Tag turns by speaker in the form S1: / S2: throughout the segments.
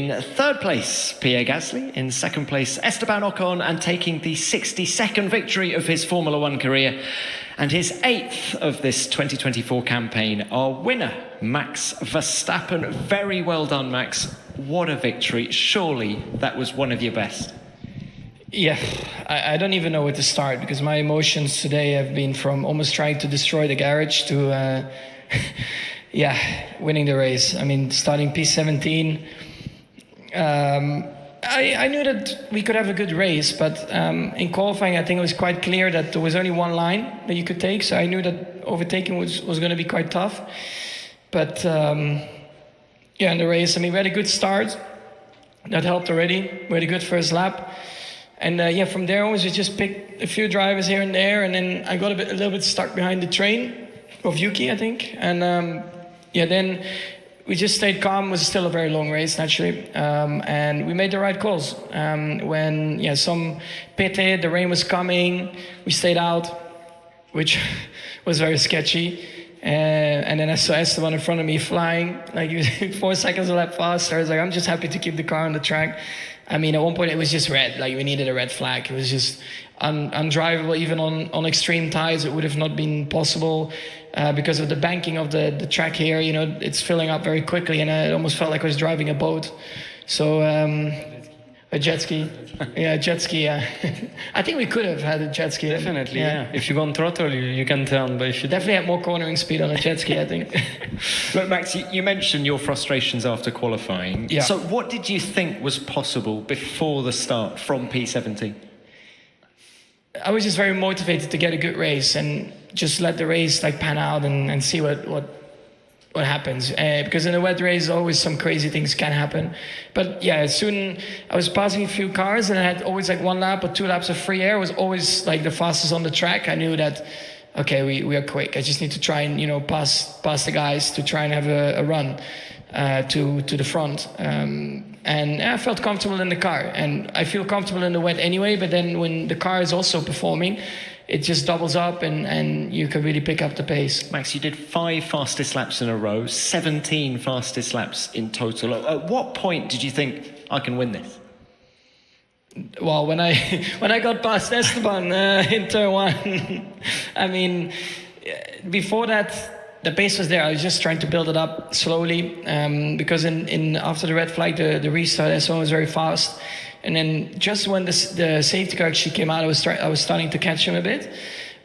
S1: In third place, Pierre Gasly. In second place, Esteban Ocon, and taking the 62nd victory of his Formula One career and his 8th of this 2024 campaign, our winner, Max Verstappen. Very well done, Max. What a victory. Surely that was one of your best.
S2: Yeah, I don't even know where to start, because my emotions today have been from almost trying to destroy the garage to, winning the race. I mean, starting P17, I knew that we could have a good race, but in qualifying, I think it was quite clear that there was only one line that you could take. So I knew that overtaking was going to be quite tough. But in the race, I mean, we had a good start. That helped already. We had a good first lap. And from there on, we just picked a few drivers here and there. And then I got a little bit stuck behind the train of Yuki, I think. And then we just stayed calm. It was still a very long race, naturally. And we made the right calls. When some pitted, the rain was coming, we stayed out, which was very sketchy. And then I saw Esteban in front of me flying, like he was 4 seconds a lap faster. I was like, I'm just happy to keep the car on the track. I mean, at one point it was just red, like we needed a red flag. It was just undrivable, even on extreme tires. It would have not been possible because of the banking of the track here. You know, it's filling up very quickly, and it almost felt like I was driving a boat. So a jet ski, jet ski. Yeah, I think we could have had a jet ski.
S3: Definitely, yeah. If you go on throttle, you can turn, but if you
S2: definitely had more cornering speed on a jet ski, I think.
S1: Look, Max, you mentioned your frustrations after qualifying.
S2: Yeah.
S1: So what did you think was possible before the start from P17?
S2: I was just very motivated to get a good race and just let the race pan out and see what happens. Because in a wet race, always some crazy things can happen. But soon I was passing a few cars, and I had always 1 lap or 2 laps of free air. I was always the fastest on the track. I knew that, okay, we are quick. I just need to try and pass the guys to try and have a run to the front. And I felt comfortable in the car, and I feel comfortable in the wet anyway. But then when the car is also performing, it just doubles up, and you can really pick up the pace.
S1: Max, you did 5 fastest laps in a row, 17 fastest laps in total. At what point did you think, I can win this?
S2: Well, when I got past Esteban in turn 1, I mean, before that, the pace was there. I was just trying to build it up slowly, because after the red flag, the restart, Esteban was very fast. And then just when the safety car actually came out, I was starting to catch him a bit.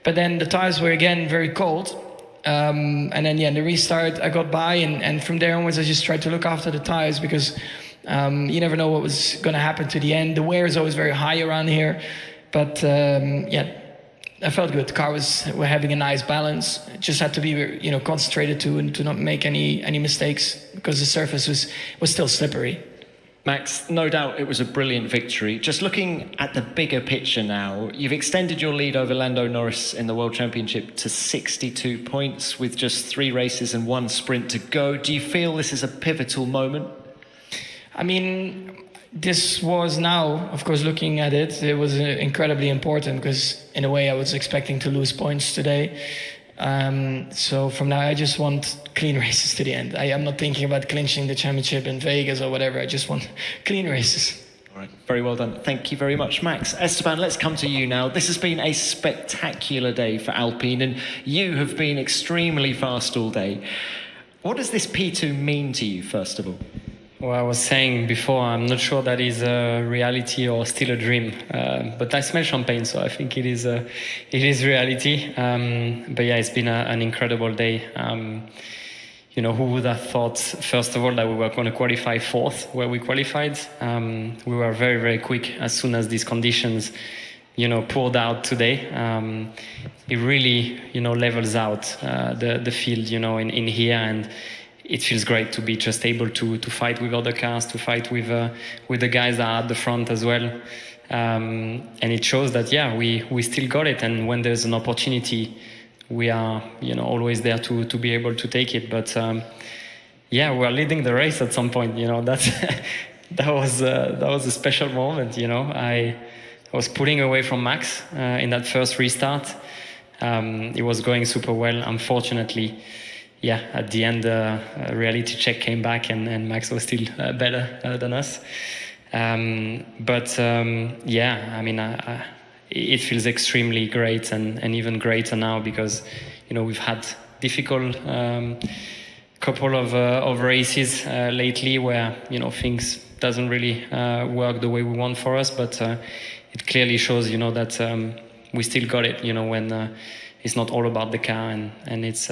S2: But then the tires were again very cold. And then the restart, I got by, and from there onwards I just tried to look after the tires, because you never know what was going to happen to the end. The wear is always very high around here. But I felt good. The car we're having a nice balance. It just had to be concentrated to not make any mistakes, because the surface was still slippery.
S1: Max, no doubt it was a brilliant victory. Just looking at the bigger picture now, you've extended your lead over Lando Norris in the World Championship to 62 points with just 3 races and 1 sprint to go. Do you feel this is a pivotal moment? I mean,
S2: this was now, of course, looking at it was incredibly important, because in a way I was expecting to lose points today. So from now I just want clean races to the end. I am not thinking about clinching the championship in Vegas or whatever. I just want clean races.
S1: All right, very well done. Thank you very much, Max. Esteban, let's come to you now. This has been a spectacular day for Alpine, and you have been extremely fast all day. What does this P2 mean to you, first of all?
S3: Well, I was saying before, I'm not sure that is a reality or still a dream, but I smell champagne, so I think it is reality. But it's been an incredible day. Who would have thought, first of all, that we were going to qualify 4th where we qualified? We were very, very quick as soon as these conditions, poured out today. It really, levels out the field, in here, and it feels great to be just able to fight with other cars, to fight with the guys that are at the front as well. And it shows that, we still got it. And when there's an opportunity, we are, always there to be able to take it. But, we're leading the race at some point, that was a special moment, I was pulling away from Max in that first restart. It was going super well. Unfortunately, yeah, at the end, reality check came back, and Max was still better than us. Yeah, I mean, it feels extremely great, and even greater now because, we've had difficult couple of races lately where things doesn't really work the way we want for us, but it clearly shows that we still got it when it's not all about the car, and it's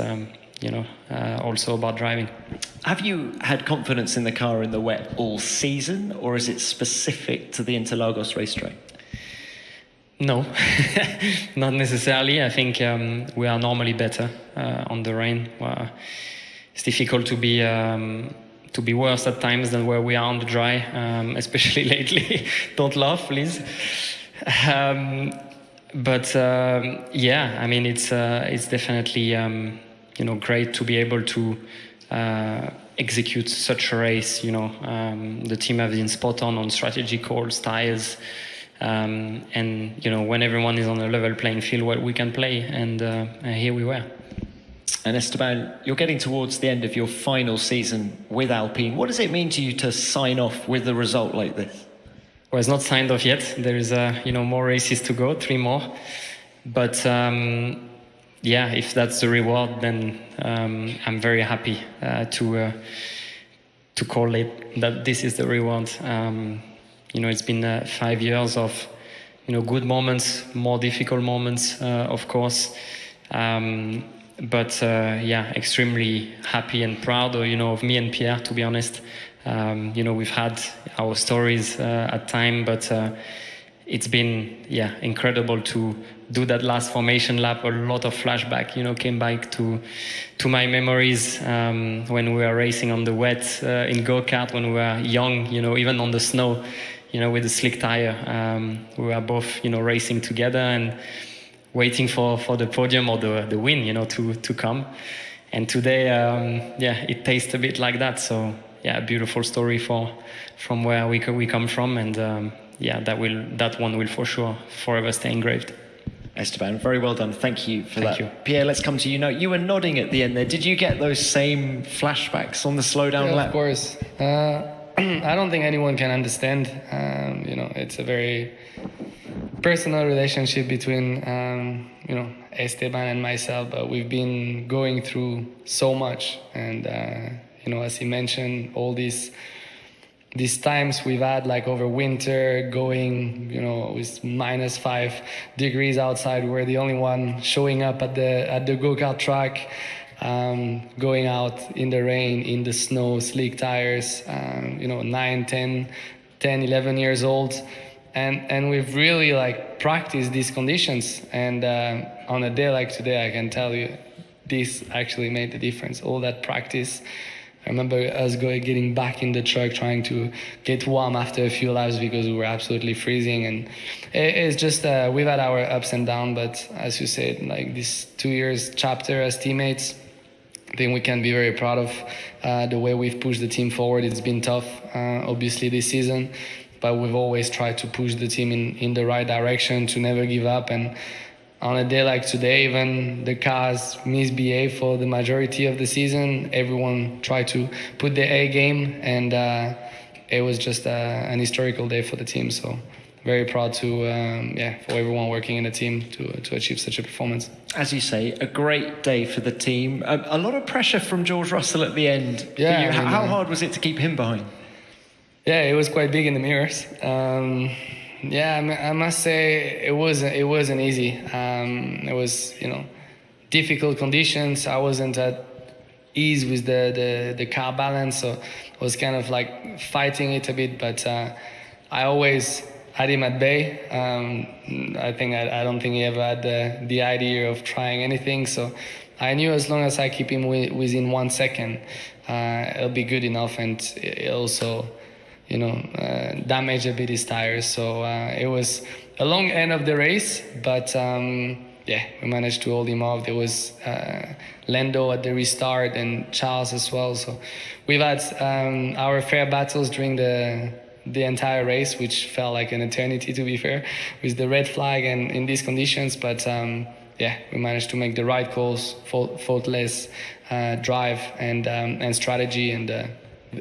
S3: also about driving.
S1: Have you had confidence in the car in the wet all season, or is it specific to the Interlagos racetrack?
S3: No, not necessarily. I think we are normally better on the rain. It's difficult to be worse at times than where we are on the dry, especially lately. Don't laugh, please. Yeah, I mean, it's definitely great to be able to execute such a race. The team have been spot on strategy calls, tires. And when everyone is on a level playing field, well, we can play, and here we were.
S1: And Esteban, you're getting towards the end of your final season with Alpine. What does it mean to you to sign off with a result like this?
S3: Well, it's not signed off yet. There is more races to go, 3 more. But yeah, if that's the reward, then I'm very happy to call it that this is the reward. It's been 5 years of, good moments, more difficult moments, of course. Yeah, extremely happy and proud, of me and Pierre, to be honest. We've had our stories at time, but it's been, incredible to do that last formation lap. A lot of flashback, came back to my memories when we were racing on the wet in go-kart when we were young, even on the snow. With a slick tire, we were both, racing together and waiting for the podium or the win, to come. And today, it tastes a bit like that. So, a beautiful story from where we come from, and that one will for sure forever stay engraved.
S1: Esteban, very well done. Thank you for that.
S3: Thank you.
S1: Pierre, let's come to you now. You were nodding at the end there. Did you get those same flashbacks on the slowdown lap?
S2: Of course. I don't think anyone can understand. It's a very personal relationship between, Esteban and myself, but we've been going through so much. And, as he mentioned, all these times we've had, like over winter, going, with -5 degrees outside. We're the only one showing up at the go-kart track. Going out in the rain, in the snow, slick tires, 9, 10, 11 years old. And we've really practiced these conditions. And on a day like today, I can tell you, this actually made the difference. All that practice. I remember us getting back in the truck, trying to get warm after a few laps because we were absolutely freezing. And it's just, we've had our ups and downs, but as you said, this 2 years chapter as teammates, I think we can be very proud of the way we've pushed the team forward. It's been tough, obviously, this season, but we've always tried to push the team in the right direction, to never give up. And on a day like today, even the cars misbehave for the majority of the season. Everyone tried to put their A game, and it was just an historical day for the team. So very proud to, for everyone working in the team to achieve such a performance.
S1: As you say, a great day for the team. A lot of pressure from George Russell at the end.
S2: Yeah.
S1: For you. How hard was it to keep him behind?
S2: Yeah, it was quite big in the mirrors. I must say it wasn't easy. It was, difficult conditions. I wasn't at ease with the car balance, so I was kind of fighting it a bit. But I always had him at bay. I don't think he ever had the idea of trying anything. So I knew as long as I keep him within 1 second, it'll be good enough, and it'll also, damage a bit his tires. So it was a long end of the race, but we managed to hold him off. There was Lando at the restart and Charles as well. So we've had our fair battles during the entire race, which felt like an eternity, to be fair, with the red flag and in these conditions. But
S3: we managed to make the right calls, faultless drive and strategy, and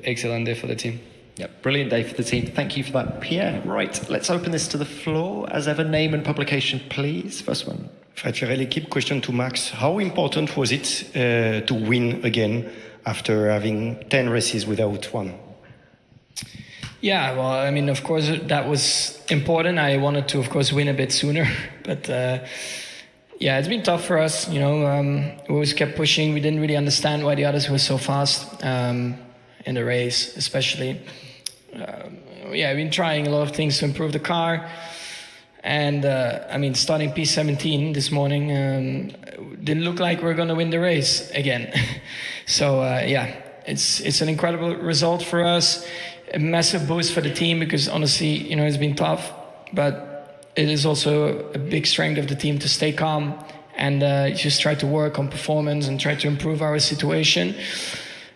S3: excellent day for the team.
S1: Yep, brilliant day for the team. Thank you for that, Pierre. Right, let's open this to the floor. As ever, name and publication, please. First one.
S4: Fracturé l'équipe, question to Max. How important was it to win again after having 10 races without one?
S2: Yeah, well, I mean, of course, that was important. I wanted to, of course, win a bit sooner. But yeah, it's been tough for us. We always kept pushing. We didn't really understand why the others were so fast in the race, especially. I've been trying a lot of things to improve the car. And starting P17 this morning, didn't look like we're going to win the race again. So it's an incredible result for us, a massive boost for the team, because honestly, it's been tough, but it is also a big strength of the team to stay calm and just try to work on performance and try to improve our situation.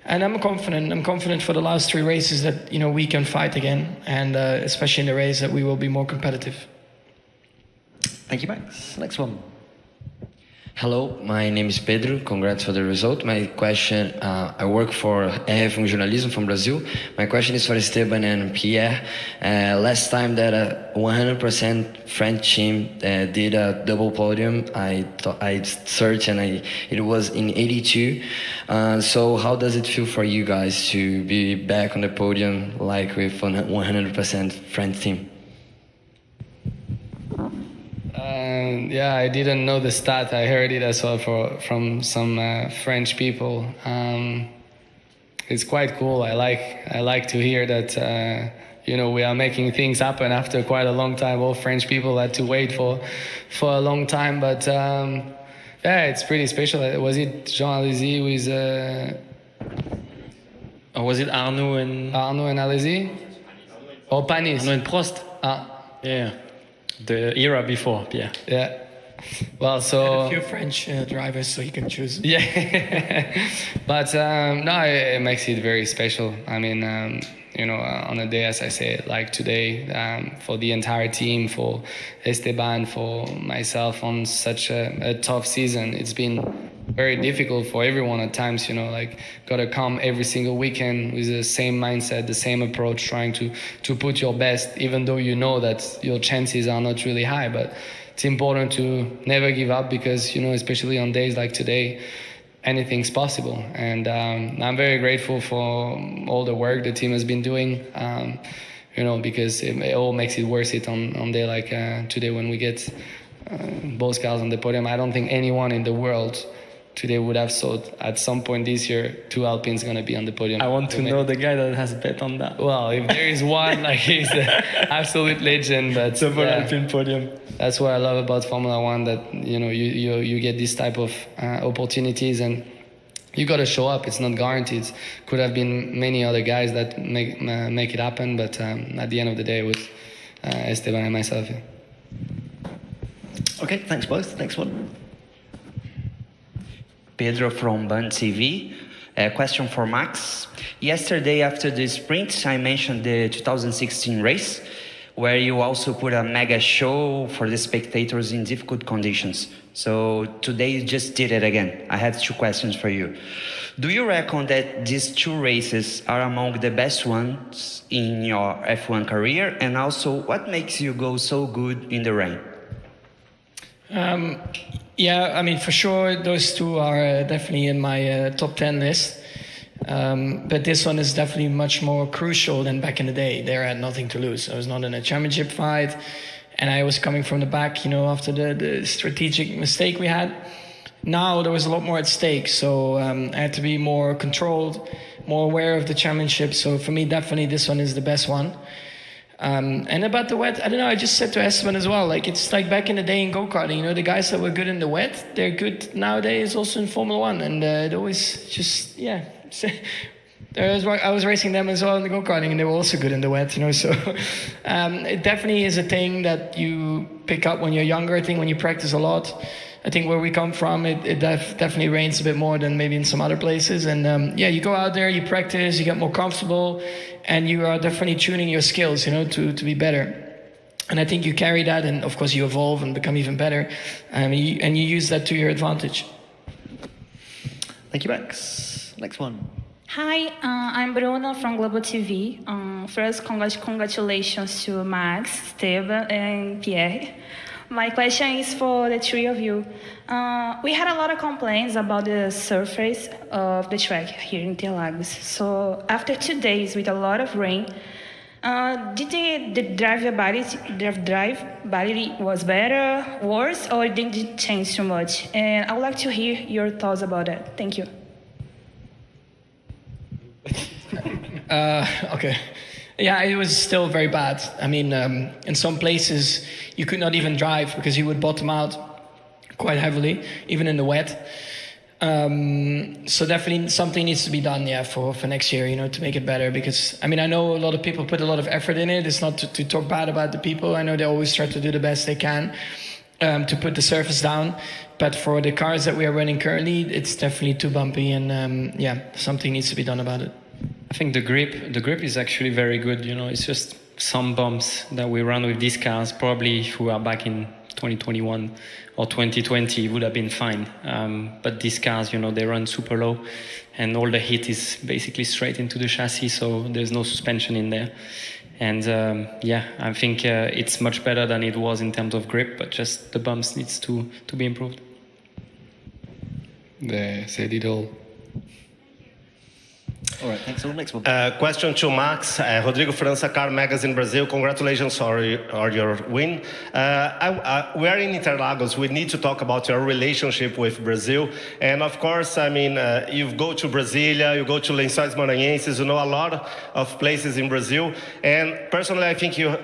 S2: And I'm confident for the last 3 races that we can fight again, and especially in the race that we will be more competitive.
S1: Thank you, Max. Next one.
S5: Hello, my name is Pedro. Congrats for the result. My question, I work for RF Journalism from Brazil. My question is for Esteban and Pierre. Last time that a 100% French team did a double podium, I searched and it was in 82. So how does it feel for you guys to be back on the podium like with 100% French team?
S3: I didn't know the stat. I heard it as well from some French people. It's quite cool. I like to hear that we are making things happen after quite a long time. All French people had to wait for a long time, but it's pretty special. Was it Jean Alesi
S1: Or was it Arnaud and
S3: Alesi? Or Panis?
S1: Arnaud and Prost? Yeah. The era before, Pierre.
S3: Yeah. Well, so
S2: a few French drivers, so you can choose.
S3: Yeah. But it makes it very special. I mean, on a day, as I say, like today, for the entire team, for Esteban, for myself, on such a tough season, it's been very difficult for everyone at times, gotta come every single weekend with the same mindset, the same approach, trying to put your best, even though you know that your chances are not really high. But it's important to never give up, because, especially on days like today, anything's possible. And I'm very grateful for all the work the team has been doing, because it all makes it worth it on a day like today when we get both cars on the podium. I don't think anyone in the world today would have thought at some point this year 2 Alpines going to be on the podium.
S1: I want to know the guy that has bet on that.
S3: Well, if there is one, he's the absolute legend. But
S1: Double Alpine podium.
S3: That's what I love about Formula One, that you get this type of opportunities, and you got to show up. It's not guaranteed. Could have been many other guys that make it happen, but at the end of the day, it was Esteban and myself. Yeah.
S1: Okay, thanks both. Next one.
S6: Pedro from Band TV. A question for Max. Yesterday after the sprint, I mentioned the 2016 race, where you also put a mega show for the spectators in difficult conditions. So today you just did it again. I have 2 questions for you. Do you reckon that these 2 races are among the best ones in your F1 career? And also, what makes you go so good in the rain?
S2: Yeah, I mean, for sure, those 2 are definitely in my top 10 list. But this one is definitely much more crucial than back in the day. There I had nothing to lose. I was not in a championship fight, and I was coming from the back, after the strategic mistake we had. Now there was a lot more at stake, so I had to be more controlled, more aware of the championship. So for me, definitely this one is the best one. And about the wet, I don't know, I just said to Esteban as well, it's like back in the day in go-karting, the guys that were good in the wet, they're good nowadays also in Formula One, and it always just, I was racing them as well in the go-karting, and they were also good in the wet, so it definitely is a thing that you pick up when you're younger. I think when you practice a lot, I think where we come from, it definitely rains a bit more than maybe in some other places. And you go out there, you practice, you get more comfortable, and you are definitely tuning your skills, to be better. And I think you carry that, and of course you evolve and become even better, and you use that to your advantage.
S1: Thank you, Max. Next one.
S7: Hi, I'm Bruna from Global TV. First, congratulations to Max, Esteban, and Pierre. My question is for the three of you. We had a lot of complaints about the surface of the track here in Interlagos. So after 2 days with a lot of rain, did the drivability was better, worse, or did it change too much? And I would like to hear your thoughts about that. Thank you.
S2: Okay. Yeah, it was still very bad. I mean, in some places you could not even drive because you would bottom out quite heavily, even in the wet. So definitely something needs to be done, yeah, for next year, to make it better. Because, I mean, I know a lot of people put a lot of effort in it. It's not to talk bad about the people. I know they always try to do the best they can to put the surface down. But for the cars that we are running currently, it's definitely too bumpy, and yeah, something needs to be done about it.
S3: I think the grip is actually very good. It's just some bumps that we run with these cars. Probably if we were back in 2021 or 2020, it would have been fine. But these cars, they run super low, and all the heat is basically straight into the chassis, so there's no suspension in there. And yeah, I think it's much better than it was in terms of grip, but just the bumps needs to be improved.
S8: They said it all.
S1: All right, thanks. All. Next one.
S9: Question to Max. Rodrigo França, Car Magazine Brazil. Congratulations on your win. We are in Interlagos. We need to talk about your relationship with Brazil. And of course, I mean, you go to Brasilia, you go to Lençóis Maranhenses, you know a lot of places in Brazil. And personally, I think you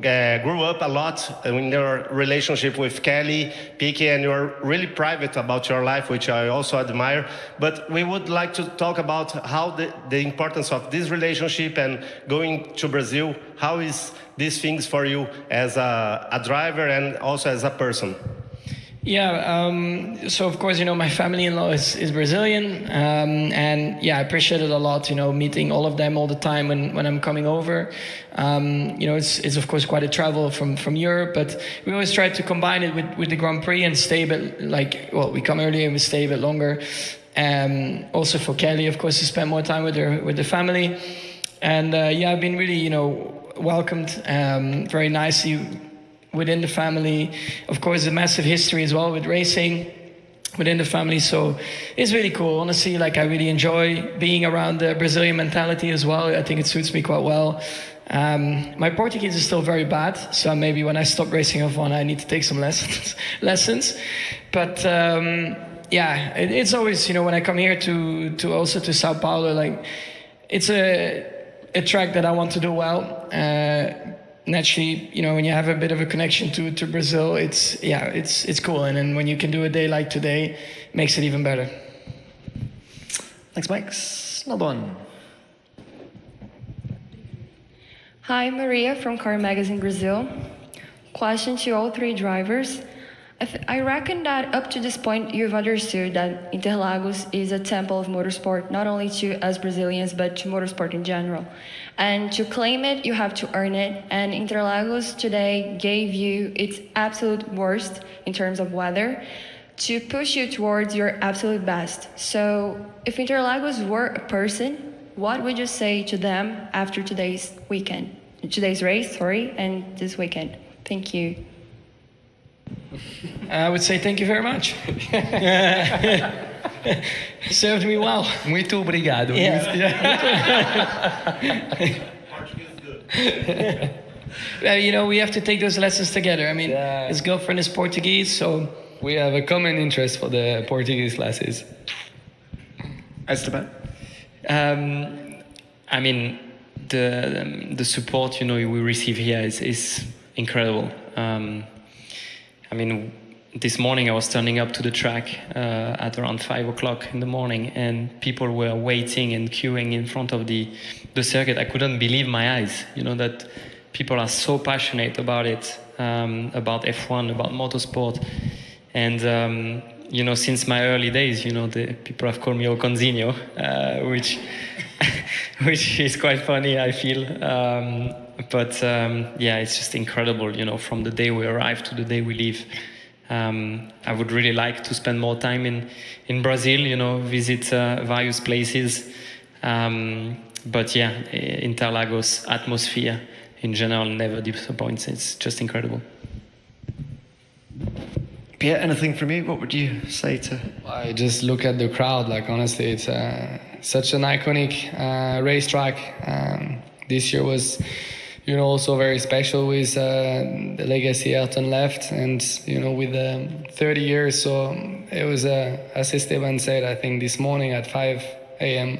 S9: grew up a lot in your relationship with Kelly, Piquet, and you're really private about your life, which I also admire. But we would like to talk about how the importance of this relationship and going to Brazil. How is these things for you as a driver and also as a person?
S2: Yeah, so of course, my family-in-law is Brazilian, and yeah, I appreciate it a lot, meeting all of them all the time when I'm coming over. It's of course quite a travel from Europe, but we always try to combine it with the Grand Prix and stay a bit, we come earlier and we stay a bit longer. Also for Kelly, of course, to spend more time with the family. And yeah, I've been really, welcomed very nicely within the family. Of course, a massive history as well with racing within the family. So it's really cool. Honestly, I really enjoy being around the Brazilian mentality as well. I think it suits me quite well. My Portuguese is still very bad, so maybe when I stop racing F1, I need to take some lessons. But yeah, it's always, when I come here to also to Sao Paulo, it's a track that I want to do well. Naturally, when you have a bit of a connection to Brazil, it's cool. And then when you can do a day like today, it makes it even better.
S1: Thanks, Max. Another one.
S10: Hi, Maria from Car Magazine Brazil. Question to all three drivers. I reckon that up to this point, you've understood that Interlagos is a temple of motorsport, not only to us Brazilians, but to motorsport in general. And to claim it, you have to earn it. And Interlagos today gave you its absolute worst in terms of weather to push you towards your absolute best. So if Interlagos were a person, what would you say to them after today's race, and this weekend? Thank you.
S2: I would say thank you very much. Served me well.
S8: Muito obrigado.
S2: Yeah. We have to take those lessons together. I mean, his girlfriend is Portuguese, so
S8: we have a common interest for the Portuguese classes.
S1: Esteban?
S3: I mean, the support we receive here is incredible. I mean, this morning I was turning up to the track at around 5 o'clock in the morning, and people were waiting and queuing in front of the circuit. I couldn't believe my eyes, that people are so passionate about it, about F1, about motorsport. And, since my early days, the people have called me Oconzinho, which is quite funny, I feel. But yeah, it's just incredible, you know, from the day we arrive to the day we leave. I would really like to spend more time in Brazil, you know, visit various places. But yeah, Interlagos atmosphere in general never disappoints. It's just incredible.
S1: Pierre, anything from you? What would you say to...
S8: I just look at the crowd, like honestly, it's such an iconic racetrack. This year was, you know, also very special with the legacy Ayrton left, and, you know, with 30 years. So it was, as Esteban said, I think this morning at 5 a.m.,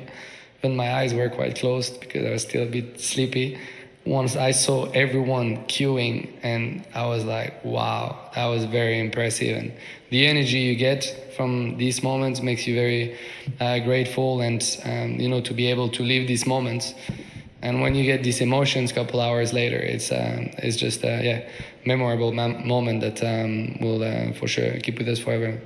S8: when my eyes were quite closed because I was still a bit sleepy, once I saw everyone queuing, and I was like, wow, that was very impressive. And the energy you get from these moments makes you very grateful, and you know, to be able to live these moments. And when you get these emotions a couple hours later, it's just yeah, memorable moment that will for sure keep with us forever.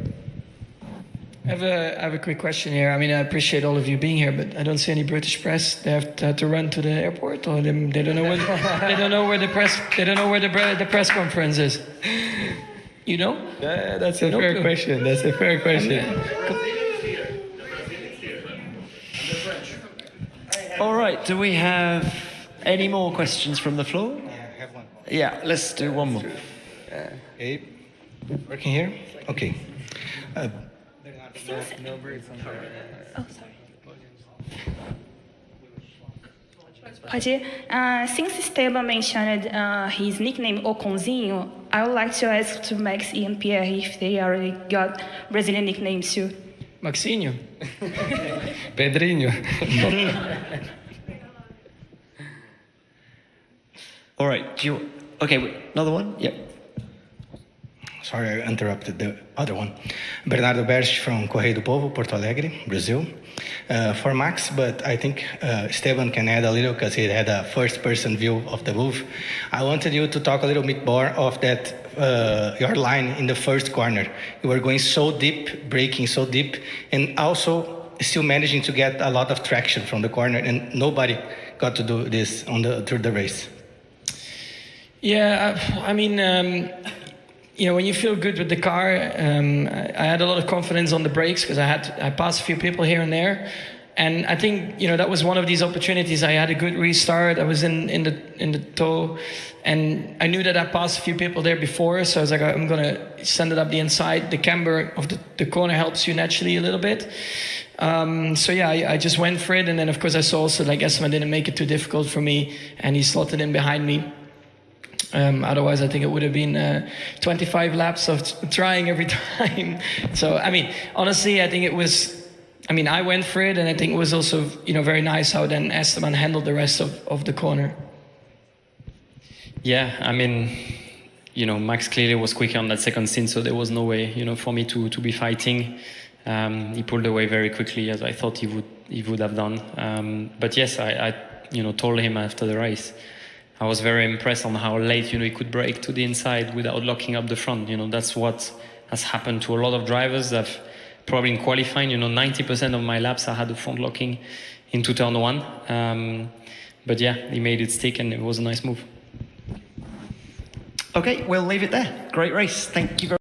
S2: I have a quick question here. I mean, I appreciate all of you being here, but I don't see any British press. They have to run to the airport, or they don't know where the press conference is. You know?
S8: Yeah, that's a fair question. That's a fair question.
S1: All right, do we have any more questions from the floor?
S11: Yeah, I have one.
S1: Yeah, let's do one more.
S11: Okay. Working here? Okay.
S7: Oh, sorry. Pode ir. Since Esteban mentioned his nickname Oconzinho, I would like to ask to Max and Pierre if they already got Brazilian nicknames too.
S2: Maxinho.
S8: Pedrinho.
S1: All right, okay, wait, another one? Yep.
S11: Sorry, I interrupted the other one. Bernardo Berch from Correio do Povo, Porto Alegre, Brazil. For Max, but I think Esteban can add a little because he had a first-person view of the move. I wanted you to talk a little bit more of that, your line in the first corner. You were going so deep, braking so deep, and also still managing to get a lot of traction from the corner, and nobody got to do this through the race.
S2: Yeah, I mean, you know, when you feel good with the car, I had a lot of confidence on the brakes because I passed a few people here and there, and I think, you know, that was one of these opportunities. I had a good restart. I was in the toe, and I knew that I passed a few people there before, so I was like, I'm gonna send it up the inside. The camber of the corner helps you naturally a little bit. So yeah, I just went for it, and then of course I saw also like Esteban didn't make it too difficult for me, and he slotted in behind me. Otherwise, I think it would have been 25 laps of trying every time. So, I mean, honestly, I think it was, I mean, I went for it, and I think it was also, you know, very nice how then Esteban handled the rest of the corner.
S3: Yeah, I mean, you know, Max clearly was quicker on that second stint, so there was no way, you know, for me to be fighting. He pulled away very quickly, as I thought he would have done. But yes, I you know, told him after the race, I was very impressed on how late, you know, he could brake to the inside without locking up the front. You know, that's what has happened to a lot of drivers. I've probably in qualifying, you know, 90% of my laps I had the front locking into turn one. But yeah, he made it stick, and it was a nice move.
S1: Okay, we'll leave it there. Great race. Thank you very much.